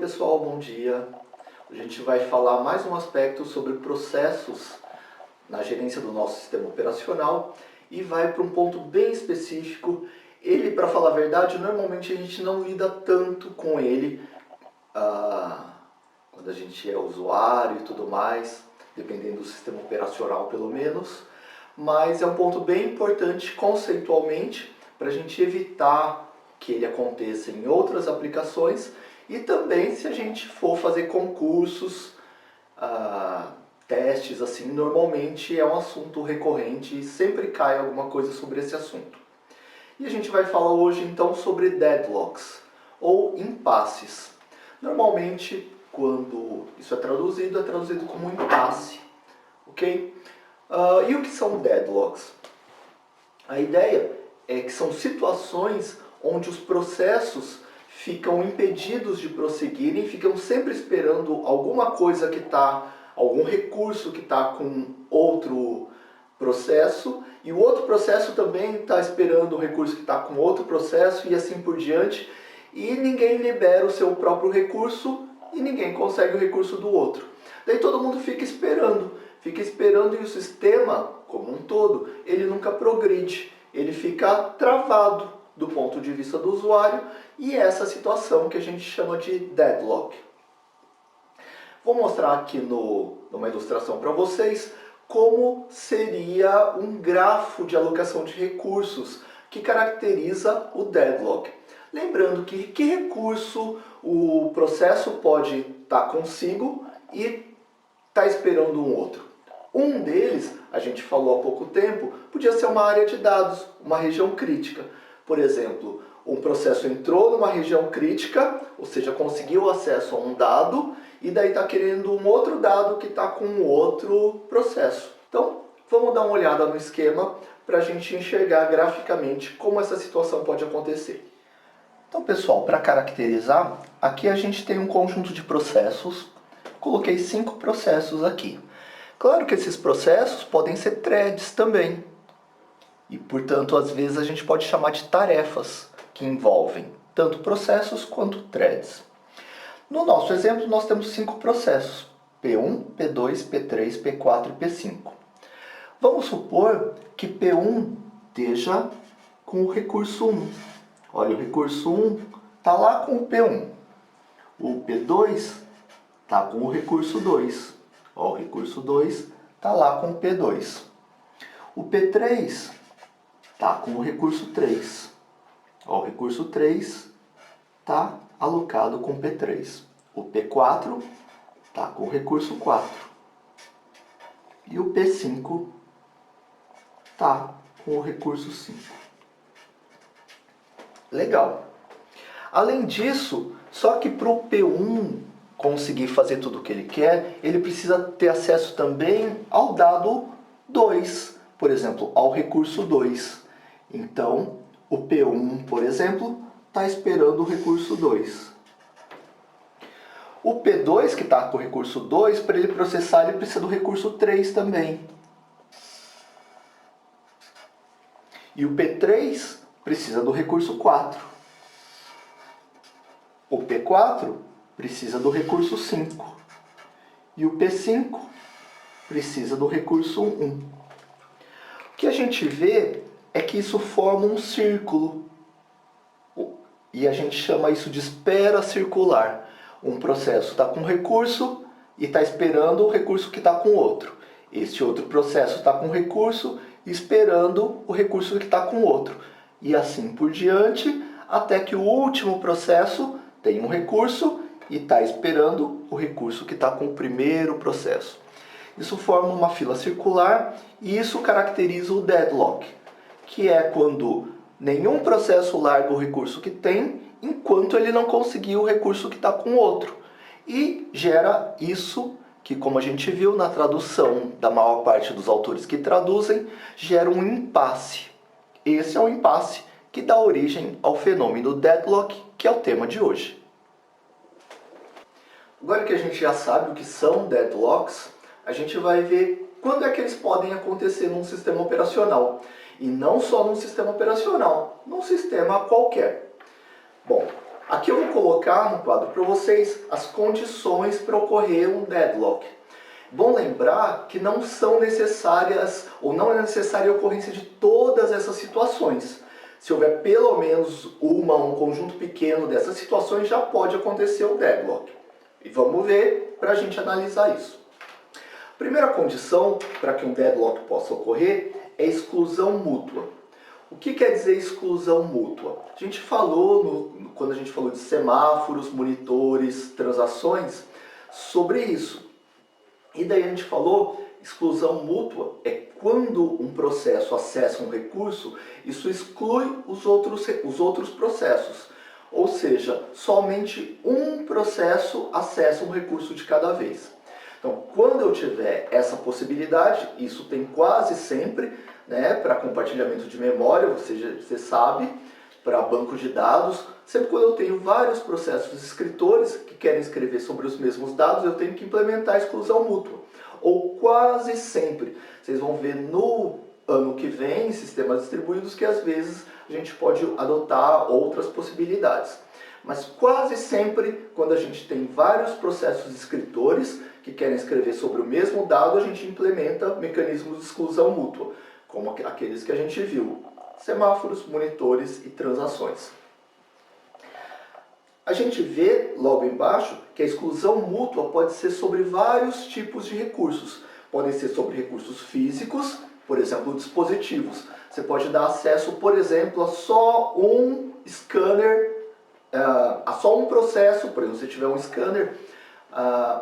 pessoal, bom dia. A gente vai falar mais um aspecto sobre processos na gerência do nosso sistema operacional e vai para um ponto bem específico. Ele, para falar a verdade, normalmente a gente não lida tanto com ele quando a gente é usuário e tudo mais, dependendo do sistema operacional pelo menos, mas é um ponto bem importante conceitualmente para a gente evitar que ele aconteça em outras aplicações e também se a gente for fazer concursos, testes, assim, normalmente é um assunto recorrente e sempre cai alguma coisa sobre esse assunto. E a gente vai falar hoje então sobre deadlocks ou impasses. Normalmente, quando isso é traduzido como impasse, ok? E o que são deadlocks? A ideia é que são situações onde os processos ficam impedidos de prosseguirem, ficam sempre esperando alguma coisa que algum recurso que está com outro processo, e o outro processo também está esperando o recurso que está com outro processo, e assim por diante, e ninguém libera o seu próprio recurso, e ninguém consegue o recurso do outro. Daí todo mundo fica esperando e o sistema, como um todo, ele nunca progride, ele fica travado do ponto de vista do usuário, e essa situação que a gente chama de deadlock. Vou mostrar aqui numa ilustração para vocês como seria um grafo de alocação de recursos que caracteriza o deadlock. Lembrando que recurso o processo pode estar consigo e está esperando um outro. Um deles, a gente falou há pouco tempo, podia ser uma área de dados, uma região crítica. Por exemplo, um processo entrou numa região crítica, ou seja, conseguiu acesso a um dado, e daí está querendo um outro dado que está com outro processo. Então, vamos dar uma olhada no esquema para a gente enxergar graficamente como essa situação pode acontecer. Então, pessoal, para caracterizar, aqui a gente tem um conjunto de processos. Coloquei 5 processos aqui. Claro que esses processos podem ser threads também. E, portanto, às vezes a gente pode chamar de tarefas que envolvem tanto processos quanto threads. No nosso exemplo, nós temos 5 processos: P1, P2, P3, P4 e P5. Vamos supor que P1 esteja com o recurso 1. Olha, o recurso 1 está lá com o P1. O P2 está com o recurso 2. Ó, o recurso 2 está lá com o P2. O P3 está com o recurso 3. Ó, o recurso 3 está alocado com o P3. O P4 está com o recurso 4. E o P5 está com o recurso 5. Legal. Além disso, só que para o P1 conseguir fazer tudo o que ele quer, ele precisa ter acesso também ao dado 2, por exemplo, ao recurso 2. Então, o P1, por exemplo, está esperando o recurso 2. O P2, que está com o recurso 2, para ele processar, ele precisa do recurso 3 também. E o P3 precisa do recurso 4. O P4 precisa do recurso 5. E o P5 precisa do recurso 1. O que a gente vê é que isso forma um círculo. E a gente chama isso de espera circular. Um processo está com um recurso e está esperando o recurso que está com outro. Este outro processo está com um recurso esperando o recurso que está com outro. E assim por diante, até que o último processo tem um recurso e está esperando o recurso que está com o primeiro processo. Isso forma uma fila circular e isso caracteriza o deadlock, que é quando nenhum processo larga o recurso que tem, enquanto ele não conseguiu o recurso que está com o outro. E gera isso, que como a gente viu na tradução da maior parte dos autores que traduzem, gera um impasse. Esse é o impasse que dá origem ao fenômeno deadlock, que é o tema de hoje. Agora que a gente já sabe o que são deadlocks, a gente vai ver quando é que eles podem acontecer num sistema operacional. E não só num sistema operacional, num sistema qualquer. Bom, Aqui eu vou colocar no quadro para vocês as condições para ocorrer um deadlock. Bom lembrar que não são necessárias, ou não é necessária a ocorrência de todas essas situações. Se houver pelo menos um conjunto pequeno dessas situações, já pode acontecer o deadlock. E vamos ver para a gente analisar isso. Primeira condição para que um deadlock possa ocorrer é exclusão mútua. O que quer dizer exclusão mútua? A gente falou, quando a gente falou de semáforos, monitores, transações, sobre isso. E daí a gente falou, exclusão mútua é quando um processo acessa um recurso, isso exclui os outros processos. Ou seja, somente um processo acessa um recurso de cada vez. Então, quando eu tiver essa possibilidade, isso tem quase sempre, né, para compartilhamento de memória, você sabe, para banco de dados, sempre quando eu tenho vários processos escritores que querem escrever sobre os mesmos dados, eu tenho que implementar a exclusão mútua. Ou quase sempre. Vocês vão ver no ano que vem, em sistemas distribuídos, que às vezes a gente pode adotar outras possibilidades. Mas quase sempre, quando a gente tem vários processos escritores que querem escrever sobre o mesmo dado, a gente implementa mecanismos de exclusão mútua, como aqueles que a gente viu: semáforos, monitores e transações. A gente vê logo embaixo que a exclusão mútua pode ser sobre vários tipos de recursos. Podem ser sobre recursos físicos, por exemplo, dispositivos. Você pode dar acesso, por exemplo, a só um scanner, a só um processo. Por exemplo, se tiver um scanner,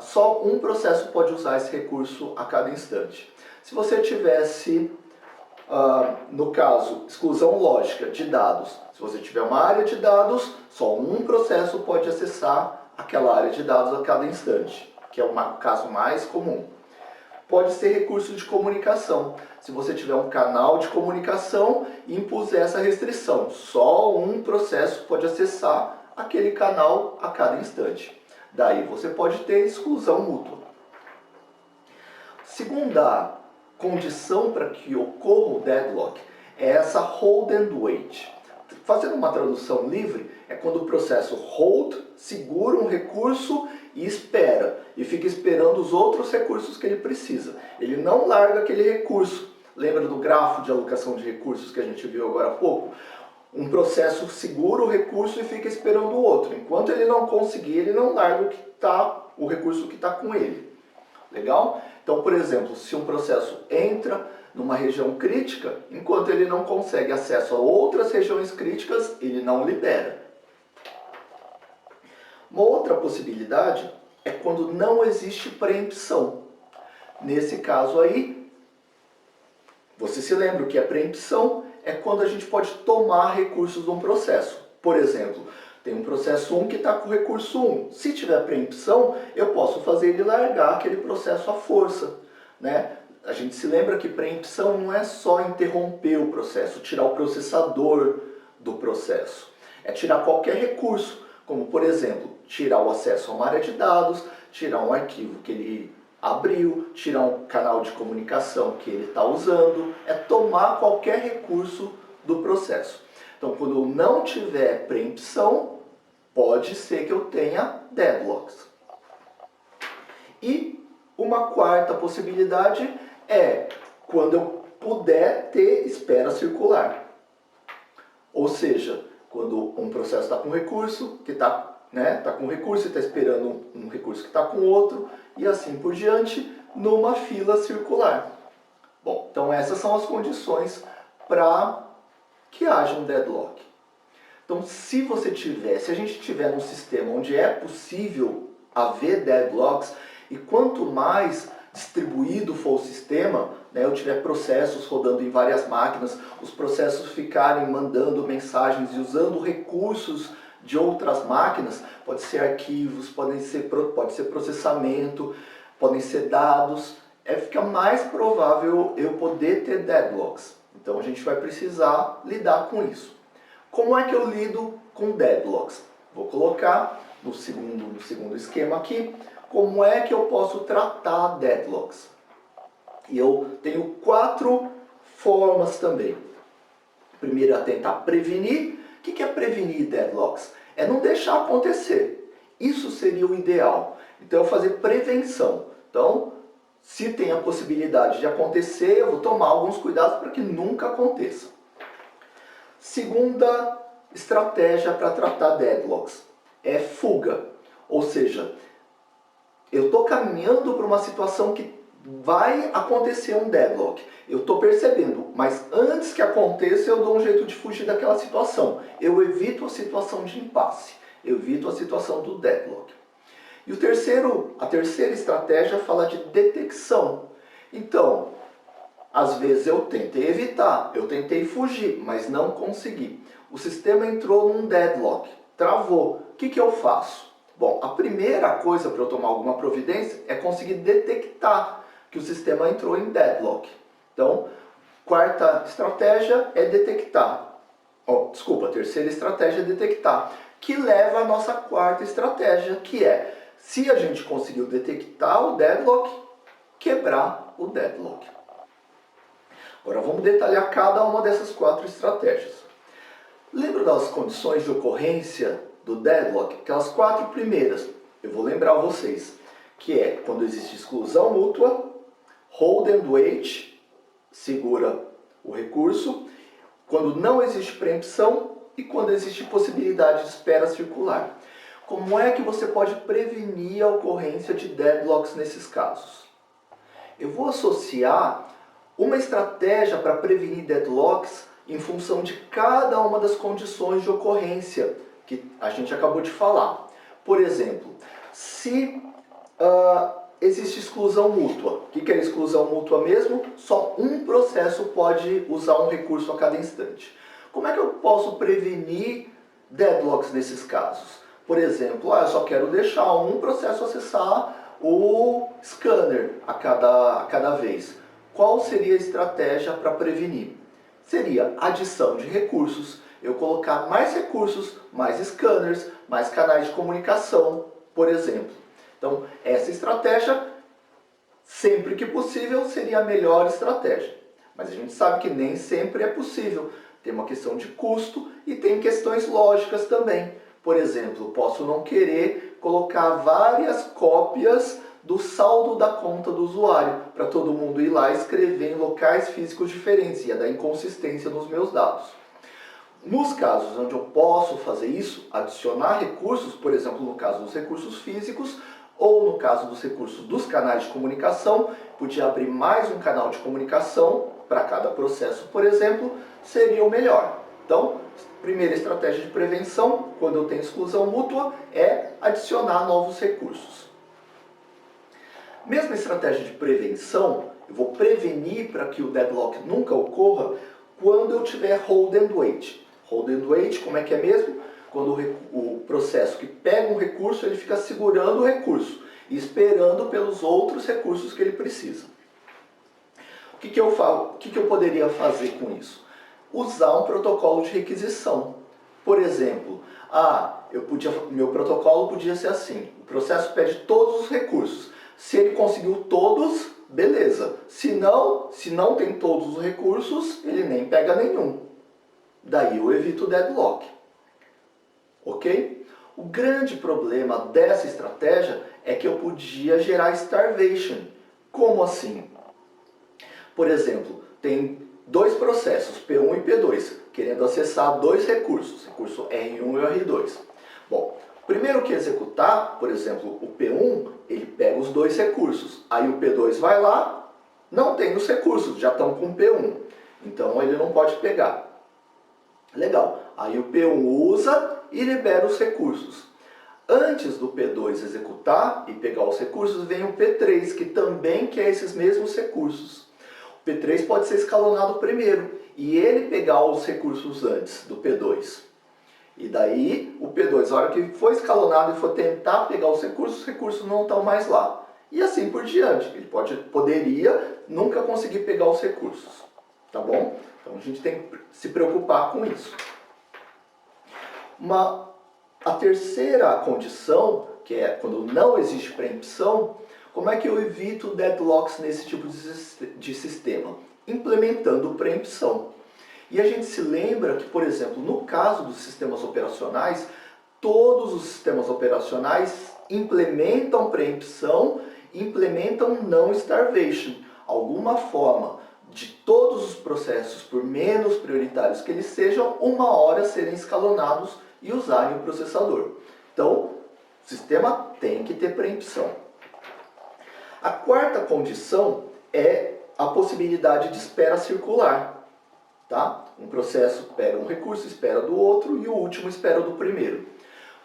só um processo pode usar esse recurso a cada instante. Se você tivesse, no caso, exclusão lógica de dados, se você tiver uma área de dados, só um processo pode acessar aquela área de dados a cada instante, que é o caso mais comum. Pode ser recurso de comunicação. Se você tiver um canal de comunicação e impuser essa restrição, só um processo pode acessar aquele canal a cada instante. Daí você pode ter exclusão mútua. Segunda condição para que ocorra o deadlock é essa hold and wait. Fazendo uma tradução livre, é quando o processo hold, segura um recurso e espera, e fica esperando os outros recursos que ele precisa. Ele não larga aquele recurso. Lembra do grafo de alocação de recursos que a gente viu agora há pouco? Um processo segura o recurso e fica esperando o outro. Enquanto ele não conseguir, ele não larga o recurso que está com ele. Legal? Então, por exemplo, se um processo entra numa região crítica, enquanto ele não consegue acesso a outras regiões críticas, ele não libera. Uma outra possibilidade é quando não existe preempção. Nesse caso aí, você se lembra o que é preempção? É quando a gente pode tomar recursos de um processo. Por exemplo, tem um processo 1 que está com o recurso 1. Se tiver preempção, eu posso fazer ele largar aquele processo à força, né? A gente se lembra que preempção não é só interromper o processo, tirar o processador do processo. É tirar qualquer recurso, como por exemplo, tirar o acesso a uma área de dados, tirar um arquivo que ele abriu, tirar um canal de comunicação que ele está usando. É tomar qualquer recurso do processo. Então, quando eu não tiver preempção, pode ser que eu tenha deadlocks. E uma quarta possibilidade é quando eu puder ter espera circular. Ou seja, quando um processo está com recurso, que está com recurso e está esperando um recurso que está com outro, e assim por diante, numa fila circular. Bom, então essas são as condições para que haja um deadlock. Então, se a gente tiver num sistema onde é possível haver deadlocks, e quanto mais distribuído for o sistema, eu tiver processos rodando em várias máquinas, os processos ficarem mandando mensagens e usando recursos de outras máquinas, pode ser arquivos, pode ser processamento, podem ser dados, fica mais provável eu poder ter deadlocks. Então a gente vai precisar lidar com isso. Como é que eu lido com deadlocks? Vou colocar no segundo esquema aqui, como é que eu posso tratar deadlocks. E eu tenho 4 formas também. Primeiro é tentar prevenir. O que é prevenir deadlocks? é não deixar acontecer. Isso seria o ideal. Então, fazer prevenção. Então, se tem a possibilidade de acontecer, eu vou tomar alguns cuidados para que nunca aconteça. Segunda estratégia para tratar deadlocks é fuga. Ou seja, eu estou caminhando para uma situação que vai acontecer um deadlock. Eu estou percebendo, mas antes que aconteça eu dou um jeito de fugir daquela situação. Eu evito a situação de impasse. Eu evito a situação do deadlock. E a terceira estratégia fala de detecção. Então, às vezes eu tentei evitar, eu tentei fugir, mas não consegui. O sistema entrou num deadlock, travou. O que eu faço? Bom, a primeira coisa para eu tomar alguma providência é conseguir detectar que o sistema entrou em deadlock. Então, quarta estratégia é detectar. A terceira estratégia é detectar, que leva à nossa quarta estratégia, que é, se a gente conseguiu detectar o deadlock, quebrar o deadlock. Agora vamos detalhar cada uma dessas 4 estratégias. Lembra das condições de ocorrência do deadlock? Aquelas 4 primeiras, eu vou lembrar vocês, que é quando existe exclusão mútua, hold and wait, segura o recurso, quando não existe preempção e quando existe possibilidade de espera circular. Como é que você pode prevenir a ocorrência de deadlocks nesses casos? Eu vou associar uma estratégia para prevenir deadlocks em função de cada uma das condições de ocorrência que a gente acabou de falar. Por exemplo, se existe exclusão mútua. O que é exclusão mútua mesmo? Só um processo pode usar um recurso a cada instante. Como é que eu posso prevenir deadlocks nesses casos? Por exemplo, eu só quero deixar um processo acessar o scanner a cada vez. Qual seria a estratégia para prevenir? Seria adição de recursos. Eu colocar mais recursos, mais scanners, mais canais de comunicação, por exemplo. Então, essa estratégia, sempre que possível, seria a melhor estratégia. Mas a gente sabe que nem sempre é possível. Tem uma questão de custo e tem questões lógicas também. Por exemplo, posso não querer colocar várias cópias do saldo da conta do usuário para todo mundo ir lá e escrever em locais físicos diferentes. Ia dar inconsistência nos meus dados. Nos casos onde eu posso fazer isso, adicionar recursos, por exemplo, no caso dos recursos físicos, ou no caso dos recursos dos canais de comunicação, podia abrir mais um canal de comunicação para cada processo, por exemplo, seria o melhor. Então, primeira estratégia de prevenção, quando eu tenho exclusão mútua, é adicionar novos recursos. Mesma estratégia de prevenção, eu vou prevenir para que o deadlock nunca ocorra quando eu tiver hold and wait. Hold and wait, como é que é mesmo? Quando o processo que pega um recurso, ele fica segurando o recurso e esperando pelos outros recursos que ele precisa. O que eu poderia fazer com isso? Usar um protocolo de requisição. Por exemplo, meu protocolo podia ser assim: o processo pede todos os recursos. Se ele conseguiu todos, beleza. Se não tem todos os recursos, ele nem pega nenhum. Daí eu evito o deadlock. Ok? O grande problema dessa estratégia é que eu podia gerar starvation. Como assim? Por exemplo, tem 2 processos, P1 e P2, querendo acessar 2 recursos, recurso R1 e R2. Bom, primeiro que executar, por exemplo, o P1, ele pega os 2 recursos. Aí o P2 vai lá, não tem os recursos, já estão com o P1. Então ele não pode pegar. Legal, aí o P1 usa e libera os recursos. Antes do P2 executar e pegar os recursos, vem o P3, que também quer esses mesmos recursos. O P3 pode ser escalonado primeiro e ele pegar os recursos antes do P2. E daí o P2, na hora que for escalonado e for tentar pegar os recursos não estão mais lá. E assim por diante. Ele poderia nunca conseguir pegar os recursos. Tá bom? Então a gente tem que se preocupar com isso. A terceira condição, que é quando não existe preempção, como é que eu evito deadlocks nesse tipo de sistema? Implementando preempção. E a gente se lembra que, por exemplo, no caso dos sistemas operacionais, todos os sistemas operacionais implementam preempção, implementam não starvation, alguma forma de todos os processos, por menos prioritários que eles sejam, uma hora serem escalonados e usarem o processador. Então, o sistema tem que ter preempção. A quarta condição é a possibilidade de espera circular. Tá? Um processo pega um recurso, espera do outro e o último espera do primeiro.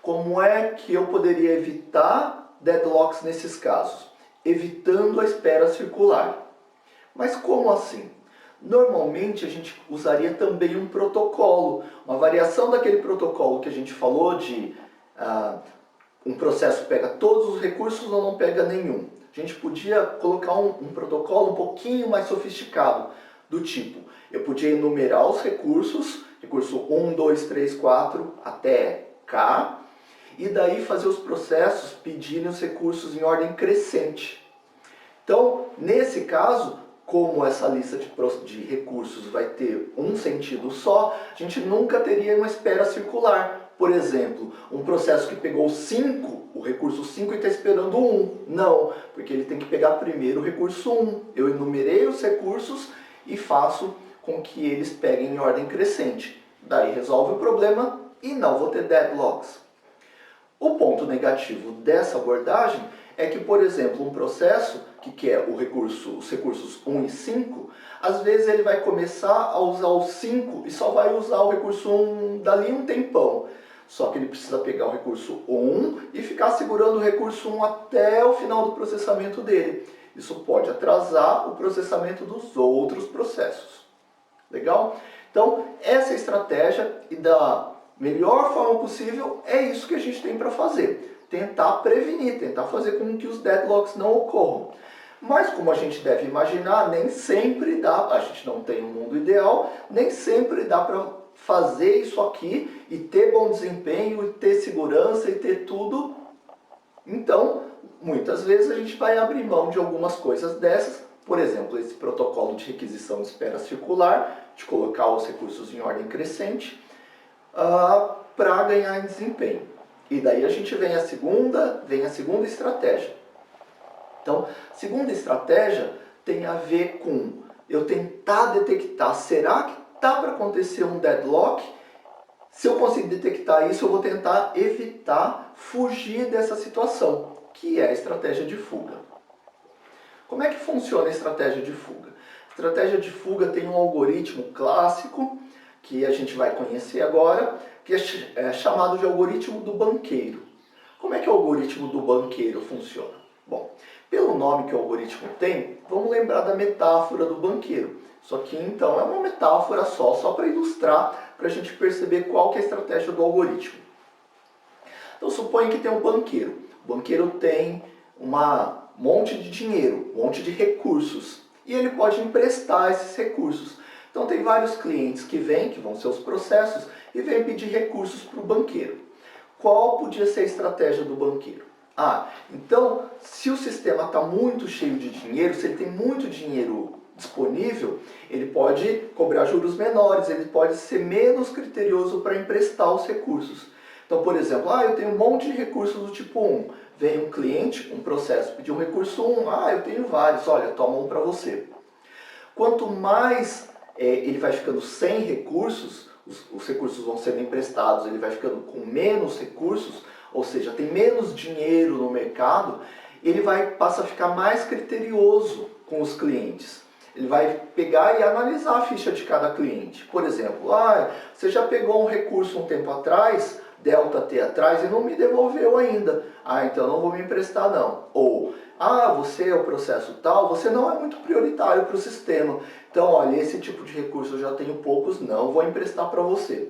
Como é que eu poderia evitar deadlocks nesses casos? Evitando a espera circular. Mas como assim? Normalmente a gente usaria também um protocolo, uma variação daquele protocolo que a gente falou de um processo pega todos os recursos ou não pega nenhum. A gente podia colocar um protocolo um pouquinho mais sofisticado, do tipo, eu podia enumerar os recursos, recurso 1, 2, 3, 4 até K, e daí fazer os processos pedirem os recursos em ordem crescente. Então, nesse caso, como essa lista de recursos vai ter um sentido só, a gente nunca teria uma espera circular. Por exemplo, um processo que pegou 5, o recurso 5 e está esperando 1. Não, porque ele tem que pegar primeiro o recurso 1. Eu enumerei os recursos e faço com que eles peguem em ordem crescente. Daí resolve o problema e não vou ter deadlocks. O ponto negativo dessa abordagem é que, por exemplo, um processo que quer os recursos 1 e 5, às vezes ele vai começar a usar o 5 e só vai usar o recurso 1 dali um tempão. Só que ele precisa pegar o recurso 1 e ficar segurando o recurso 1 até o final do processamento dele. Isso pode atrasar o processamento dos outros processos. Legal? Então, essa estratégia e da melhor forma possível é isso que a gente tem para fazer. Tentar prevenir, tentar fazer com que os deadlocks não ocorram. Mas como a gente deve imaginar, nem sempre dá, a gente não tem um mundo ideal, nem sempre dá para fazer isso aqui e ter bom desempenho, e ter segurança e ter tudo. Então, muitas vezes a gente vai abrir mão de algumas coisas dessas, por exemplo, esse protocolo de requisição de espera circular, de colocar os recursos em ordem crescente, para ganhar em desempenho. E daí a gente vem a segunda estratégia. Então, a segunda estratégia tem a ver com eu tentar detectar, será que está para acontecer um deadlock? Se eu conseguir detectar isso, eu vou tentar evitar fugir dessa situação, que é a estratégia de fuga. Como é que funciona a estratégia de fuga? A estratégia de fuga tem um algoritmo clássico, que a gente vai conhecer agora, que é chamado de algoritmo do banqueiro. Como é que o algoritmo do banqueiro funciona? Bom, pelo nome que o algoritmo tem, vamos lembrar da metáfora do banqueiro. Isso aqui, então, é uma metáfora só para ilustrar, para a gente perceber qual que é a estratégia do algoritmo. Então, suponha que tem um banqueiro. O banqueiro tem um monte de dinheiro, um monte de recursos, e ele pode emprestar esses recursos. Então, tem vários clientes que vêm, que vão ser os processos, e vêm pedir recursos para o banqueiro. Qual podia ser a estratégia do banqueiro? Então, se o sistema está muito cheio de dinheiro, se ele tem muito dinheiro disponível, ele pode cobrar juros menores, ele pode ser menos criterioso para emprestar os recursos. Então, por exemplo, eu tenho um monte de recursos do tipo 1. Vem um cliente, um processo, pediu um recurso 1. Eu tenho vários, olha, toma um para você. Quanto mais ele vai ficando sem recursos, os recursos vão sendo emprestados, ele vai ficando com menos recursos, ou seja, tem menos dinheiro no mercado, ele passa a ficar mais criterioso com os clientes. Ele vai pegar e analisar a ficha de cada cliente. Por exemplo, você já pegou um recurso um tempo atrás, delta T atrás, e não me devolveu ainda. Então não vou me emprestar não. Ou, você é o processo tal, você não é muito prioritário para o sistema. Então, olha, esse tipo de recurso eu já tenho poucos, não vou emprestar para você.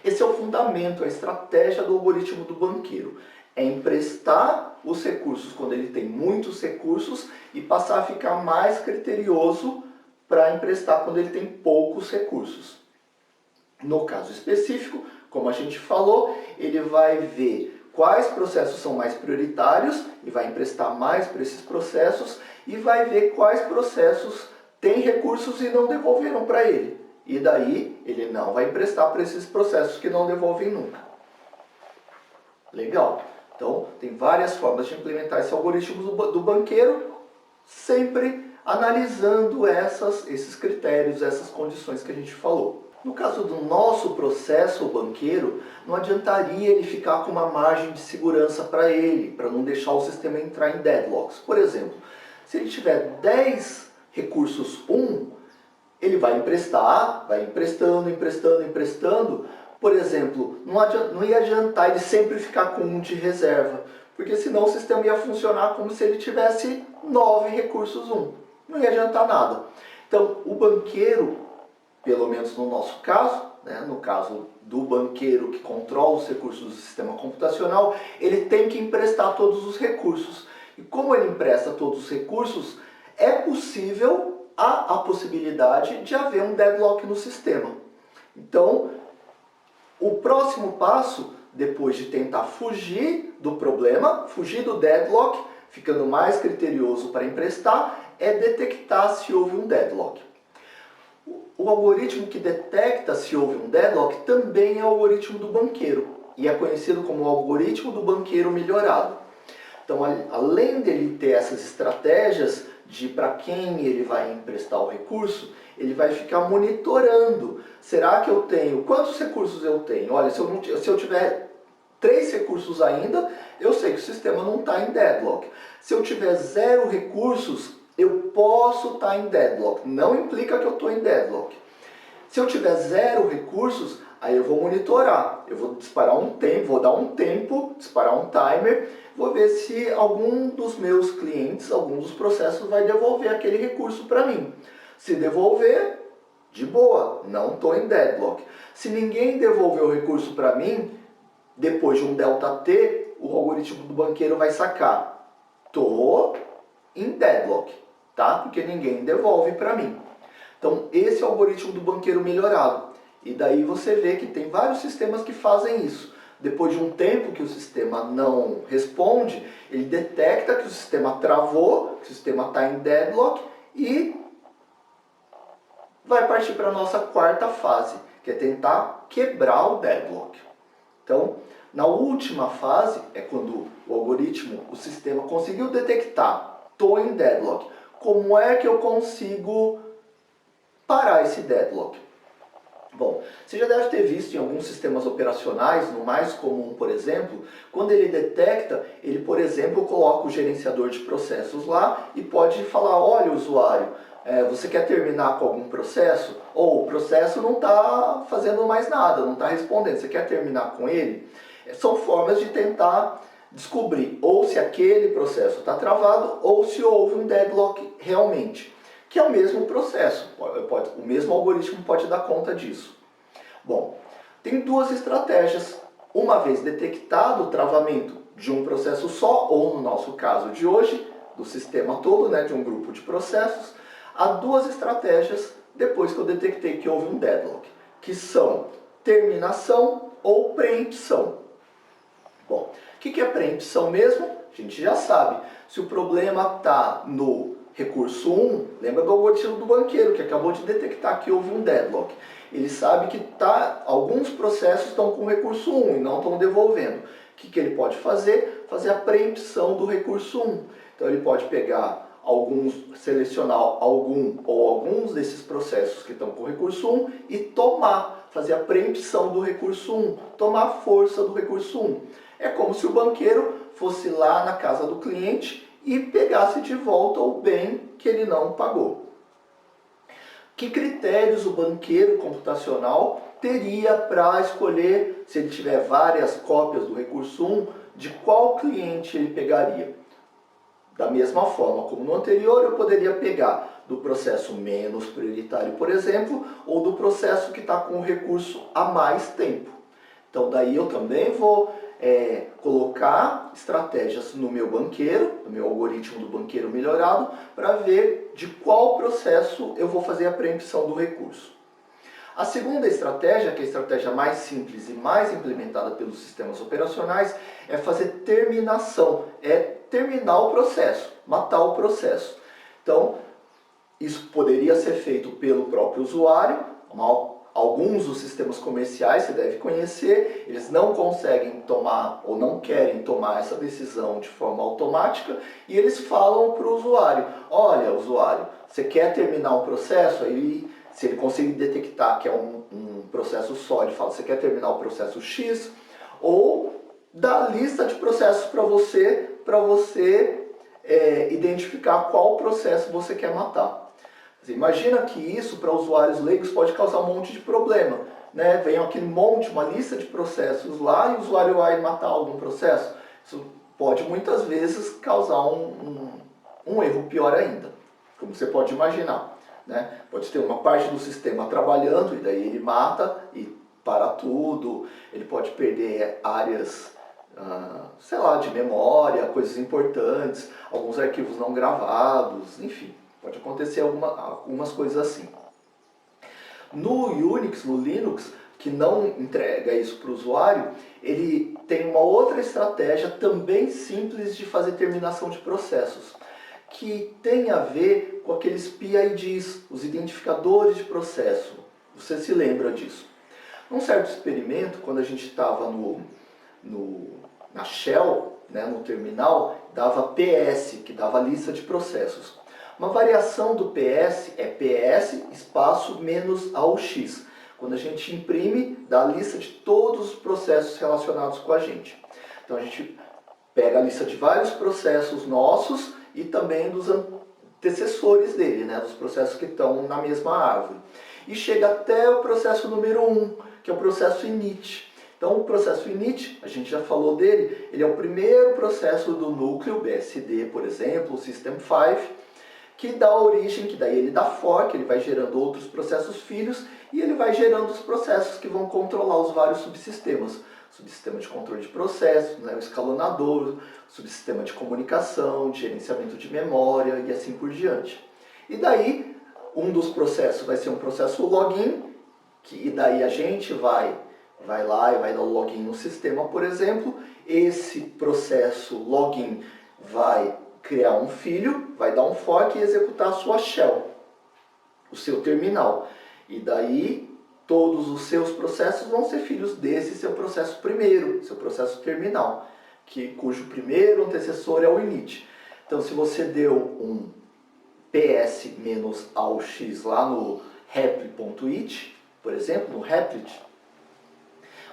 Esse é o fundamento, a estratégia do algoritmo do banqueiro. É emprestar os recursos quando ele tem muitos recursos e passar a ficar mais criterioso para emprestar quando ele tem poucos recursos. No caso específico, como a gente falou, ele vai ver quais processos são mais prioritários e vai emprestar mais para esses processos e vai ver quais processos têm recursos e não devolveram para ele. E daí, ele não vai emprestar para esses processos que não devolvem nunca. Legal. Então, tem várias formas de implementar esse algoritmo do banqueiro, sempre analisando esses critérios, essas condições que a gente falou. No caso do nosso processo banqueiro, não adiantaria ele ficar com uma margem de segurança para ele, para não deixar o sistema entrar em deadlocks. Por exemplo, se ele tiver 10 recursos 1, ele vai emprestar, vai emprestando. Por exemplo, não ia adiantar ele sempre ficar com um de reserva, porque senão o sistema ia funcionar como se ele tivesse 9 recursos 1. Não ia adiantar nada. Então, o banqueiro, pelo menos no nosso caso, né, no caso do banqueiro que controla os recursos do sistema computacional, ele tem que emprestar todos os recursos. E como ele empresta todos os recursos, é possível, há a possibilidade de haver um deadlock no sistema. Então, o próximo passo, depois de tentar fugir do problema, fugir do deadlock, ficando mais criterioso para emprestar, é detectar se houve um deadlock. O algoritmo que detecta se houve um deadlock também é o algoritmo do banqueiro, e é conhecido como o algoritmo do banqueiro melhorado. Então, além dele ter essas estratégias de para quem ele vai emprestar o recurso, ele vai ficar monitorando. Será que eu tenho? Quantos recursos eu tenho? Olha, se eu tiver 3 recursos ainda, eu sei que o sistema não está em deadlock. Se eu tiver 0 recursos, eu posso estar em deadlock. Não implica que eu estou em deadlock. Se eu tiver 0 recursos, aí eu vou monitorar. Eu vou disparar um tempo, vou dar um tempo, disparar um timer, vou ver se algum dos meus clientes, algum dos processos vai devolver aquele recurso para mim. Se devolver, de boa, não estou em deadlock. Se ninguém devolver o recurso para mim, depois de um ΔT, o algoritmo do banqueiro vai sacar. Estou em deadlock, tá? Porque ninguém devolve para mim. Então, esse é o algoritmo do banqueiro melhorado. E daí você vê que tem vários sistemas que fazem isso. Depois de um tempo que o sistema não responde, ele detecta que o sistema travou, que o sistema está em deadlock e vai partir para a nossa quarta fase, que é tentar quebrar o deadlock. Então, na última fase, é quando o algoritmo, o sistema conseguiu detectar, estou em deadlock. Como é que eu consigo parar esse deadlock? Bom, você já deve ter visto em alguns sistemas operacionais, no mais comum, por exemplo, quando ele detecta, ele, por exemplo, coloca o gerenciador de processos lá e pode falar, olha, usuário, você quer terminar com algum processo? Ou o processo não está fazendo mais nada, não está respondendo, você quer terminar com ele? São formas de tentar descobrir ou se aquele processo está travado ou se houve um deadlock realmente, que é o mesmo processo, o mesmo algoritmo pode dar conta disso. Bom, tem 2 estratégias. Uma vez detectado o travamento de um processo só, ou no nosso caso de hoje, do sistema todo, né, de um grupo de processos, há 2 estratégias depois que eu detectei que houve um deadlock, que são terminação ou preempção. Bom, o que é preempção mesmo? A gente já sabe. Se o problema está no recurso 1, lembra do algoritmo do banqueiro, que acabou de detectar que houve um deadlock. Ele sabe que alguns processos estão com o recurso 1 e não estão devolvendo. O que ele pode fazer? Fazer a preempção do recurso 1. Então ele pode pegar selecionar algum ou alguns desses processos que estão com o recurso 1 e fazer a preempção do recurso 1, tomar força do recurso 1. É como se o banqueiro fosse lá na casa do cliente e pegasse de volta o bem que ele não pagou. Que critérios o banqueiro computacional teria para escolher, se ele tiver várias cópias do recurso 1, de qual cliente ele pegaria? Da mesma forma como no anterior, eu poderia pegar do processo menos prioritário, por exemplo, ou do processo que está com o recurso a mais tempo. Então daí eu também vou colocar estratégias no meu banqueiro, no meu algoritmo do banqueiro melhorado, para ver de qual processo eu vou fazer a preempção do recurso. A segunda estratégia, que é a estratégia mais simples e mais implementada pelos sistemas operacionais, é fazer terminação, é terminar o processo, matar o processo. Então, isso poderia ser feito pelo próprio usuário, Alguns dos sistemas comerciais você deve conhecer, eles não conseguem tomar ou não querem tomar essa decisão de forma automática e eles falam para o usuário, olha usuário, você quer terminar um processo? Aí se ele conseguir detectar que é um processo só, ele fala, você quer terminar o processo X? Ou dá lista de processos para você identificar qual processo você quer matar. Imagina que isso para usuários leigos pode causar um monte de problema, né? Vem aquele monte, uma lista de processos lá e o usuário vai matar algum processo. Isso pode muitas vezes causar um erro pior ainda, como você pode imaginar, né? Pode ter uma parte do sistema trabalhando e daí ele mata e para tudo, ele pode perder áreas, sei lá, de memória, coisas importantes, alguns arquivos não gravados, enfim. Pode acontecer algumas coisas assim. No Unix, no Linux, que não entrega isso para o usuário, ele tem uma outra estratégia também simples de fazer terminação de processos, que tem a ver com aqueles PIDs, os identificadores de processo. Você se lembra disso? Num certo experimento, quando a gente estava na Shell, né, no terminal, dava PS, que dava a lista de processos. Uma variação do PS é PS espaço menos AUX. Quando a gente imprime, dá a lista de todos os processos relacionados com a gente. Então a gente pega a lista de vários processos nossos e também dos antecessores dele, né, dos processos que estão na mesma árvore. E chega até o processo número 1, que é o processo init. Então o processo init, a gente já falou dele, ele é o primeiro processo do núcleo, BSD, por exemplo, o System 5, que dá origem, que daí ele dá fork, ele vai gerando outros processos filhos e ele vai gerando os processos que vão controlar os vários subsistemas. Subsistema de controle de processos, né, o escalonador, subsistema de comunicação, de gerenciamento de memória e assim por diante. E daí, um dos processos vai ser um processo login, e daí a gente vai lá e vai dar o login no sistema, por exemplo. Esse processo login vai criar um filho, vai dar um fork e executar a sua shell, o seu terminal. E daí todos os seus processos vão ser filhos desse seu processo primeiro, seu processo terminal, cujo primeiro antecessor é o init. Então se você deu um ps-aux lá no repl.it, por exemplo, no replit,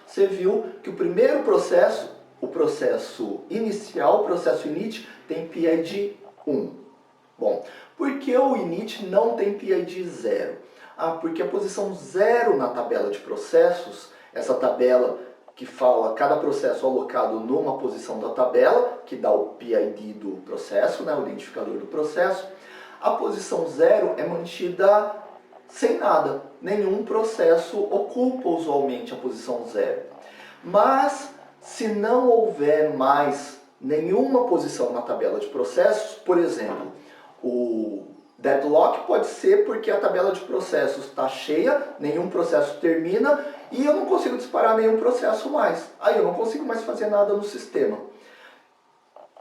você viu que o primeiro processo, o processo inicial, o processo init, tem PID 1. Bom, por que o init não tem PID 0? Porque a posição 0 na tabela de processos, essa tabela que fala cada processo alocado numa posição da tabela, que dá o PID do processo, né, o identificador do processo, a posição 0 é mantida sem nada. Nenhum processo ocupa usualmente a posição 0. Mas, se não houver mais nenhuma posição na tabela de processos, por exemplo, o deadlock pode ser porque a tabela de processos está cheia, nenhum processo termina e eu não consigo disparar nenhum processo mais. Aí eu não consigo mais fazer nada no sistema.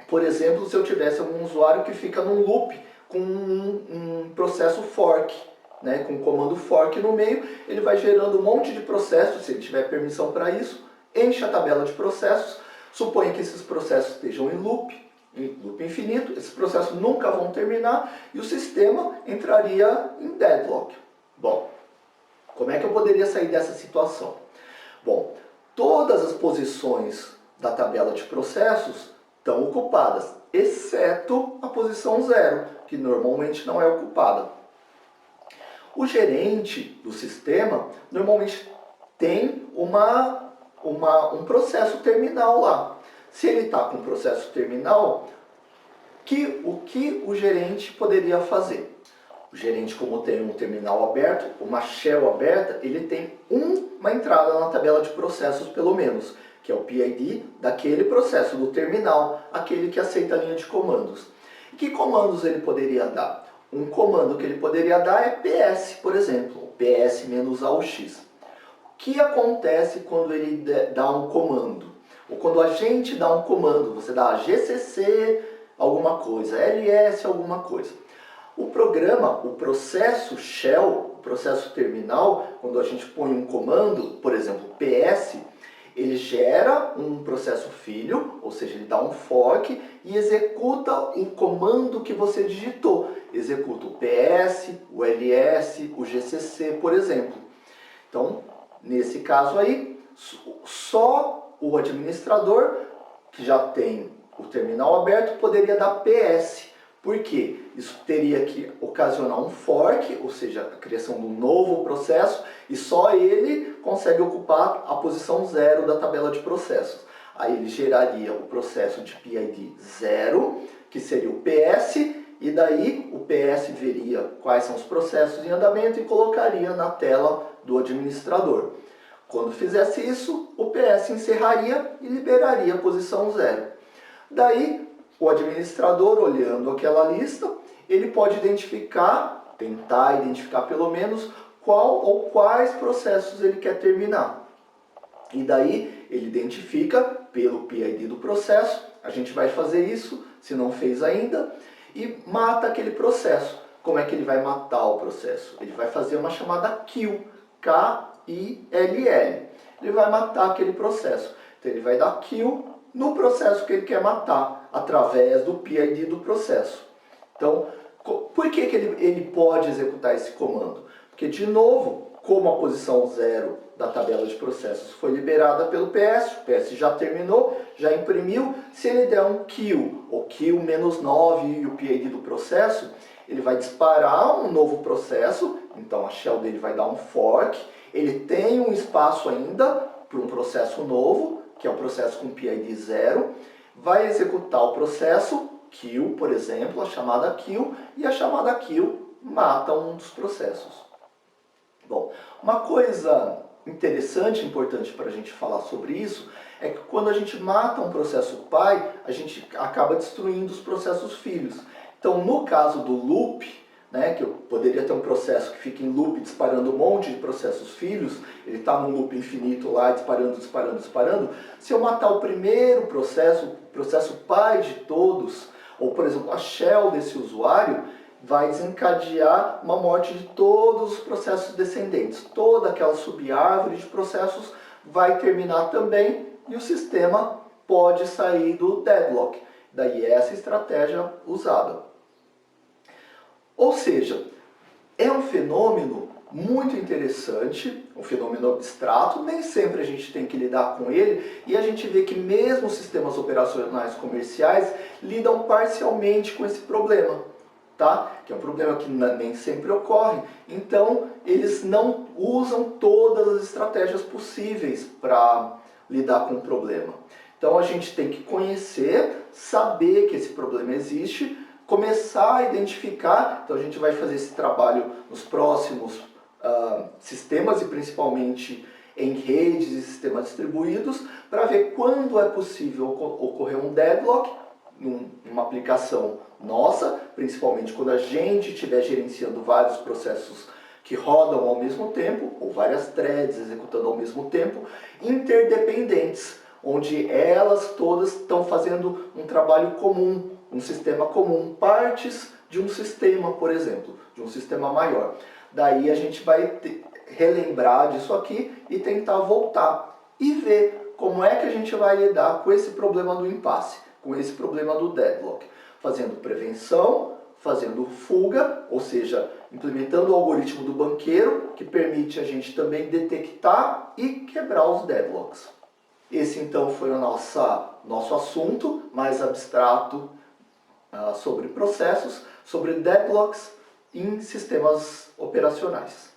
Por exemplo, se eu tivesse um usuário que fica num loop com um processo fork, né, com o comando fork no meio, ele vai gerando um monte de processos, se ele tiver permissão para isso, enche a tabela de processos, suponha que esses processos estejam em loop infinito, esses processos nunca vão terminar e o sistema entraria em deadlock. Bom, como é que eu poderia sair dessa situação? Bom, todas as posições da tabela de processos estão ocupadas, exceto a posição 0, que normalmente não é ocupada. O gerente do sistema normalmente tem um processo terminal lá. Se ele está com um processo terminal, o que o gerente poderia fazer? O gerente, como tem um terminal aberto, uma shell aberta, ele tem uma entrada na tabela de processos pelo menos, que é o PID daquele processo, do terminal, aquele que aceita a linha de comandos. E que comandos ele poderia dar? Um comando que ele poderia dar é PS, por exemplo, ps-aux. O que acontece quando ele dá um comando? Ou quando a gente dá um comando, você dá gcc alguma coisa, ls alguma coisa. O programa, o processo shell, o processo terminal, quando a gente põe um comando, por exemplo, PS, ele gera um processo filho, ou seja, ele dá um fork e executa o comando que você digitou. Executa o PS, o LS, o GCC, por exemplo. Então, nesse caso aí, só o administrador, que já tem o terminal aberto, poderia dar PS. Por quê? Isso teria que ocasionar um fork, ou seja, a criação de um novo processo, e só ele consegue ocupar a posição 0 da tabela de processos. Aí ele geraria o processo de PID 0, que seria o PS, e daí o PS veria quais são os processos em andamento e colocaria na tela do administrador. Quando fizesse isso, o PS encerraria e liberaria a posição 0. Daí, o administrador, olhando aquela lista, ele pode identificar, tentar identificar pelo menos, qual ou quais processos ele quer terminar. E daí, ele identifica pelo PID do processo, a gente vai fazer isso, se não fez ainda, e mata aquele processo. Como é que ele vai matar o processo? Ele vai fazer uma chamada kill, K-I-L-L. Ele vai matar aquele processo. Então ele vai dar kill no processo que ele quer matar, através do PID do processo. Então, por que ele pode executar esse comando? Porque, de novo, como a posição 0 da tabela de processos foi liberada pelo PS, o PS já terminou, já imprimiu, se ele der um kill, ou kill -9 e o PID do processo, ele vai disparar um novo processo, então a shell dele vai dar um fork, ele tem um espaço ainda para um processo novo, que é um processo com PID 0, vai executar o processo kill, por exemplo, a chamada kill, e a chamada kill mata um dos processos. Bom, uma coisa interessante e importante para a gente falar sobre isso é que quando a gente mata um processo pai, a gente acaba destruindo os processos filhos. Então, no caso do loop, né, que eu poderia ter um processo que fica em loop disparando um monte de processos filhos, ele está num loop infinito lá, disparando, disparando, disparando. Se eu matar o primeiro processo, o processo pai de todos, ou por exemplo a shell desse usuário, vai desencadear uma morte de todos os processos descendentes. Toda aquela subárvore de processos vai terminar também e o sistema pode sair do deadlock. Daí essa estratégia usada. Ou seja, é um fenômeno muito interessante, um fenômeno abstrato, nem sempre a gente tem que lidar com ele, e a gente vê que mesmo os sistemas operacionais comerciais lidam parcialmente com esse problema, tá? Que é um problema que nem sempre ocorre, então eles não usam todas as estratégias possíveis para lidar com o problema. Então a gente tem que conhecer, saber que esse problema existe, começar a identificar, então a gente vai fazer esse trabalho nos próximos sistemas e principalmente em redes e sistemas distribuídos, para ver quando é possível ocorrer um deadlock numa aplicação nossa, principalmente quando a gente estiver gerenciando vários processos que rodam ao mesmo tempo, ou várias threads executando ao mesmo tempo, interdependentes, onde elas todas estão fazendo um trabalho comum, um sistema comum, partes de um sistema, por exemplo, de um sistema maior. Daí a gente vai relembrar disso aqui e tentar voltar e ver como é que a gente vai lidar com esse problema do impasse, com esse problema do deadlock, fazendo prevenção, fazendo fuga, ou seja, implementando o algoritmo do banqueiro, que permite a gente também detectar e quebrar os deadlocks. Esse então foi o nosso assunto mais abstrato sobre processos, sobre deadlocks em sistemas operacionais.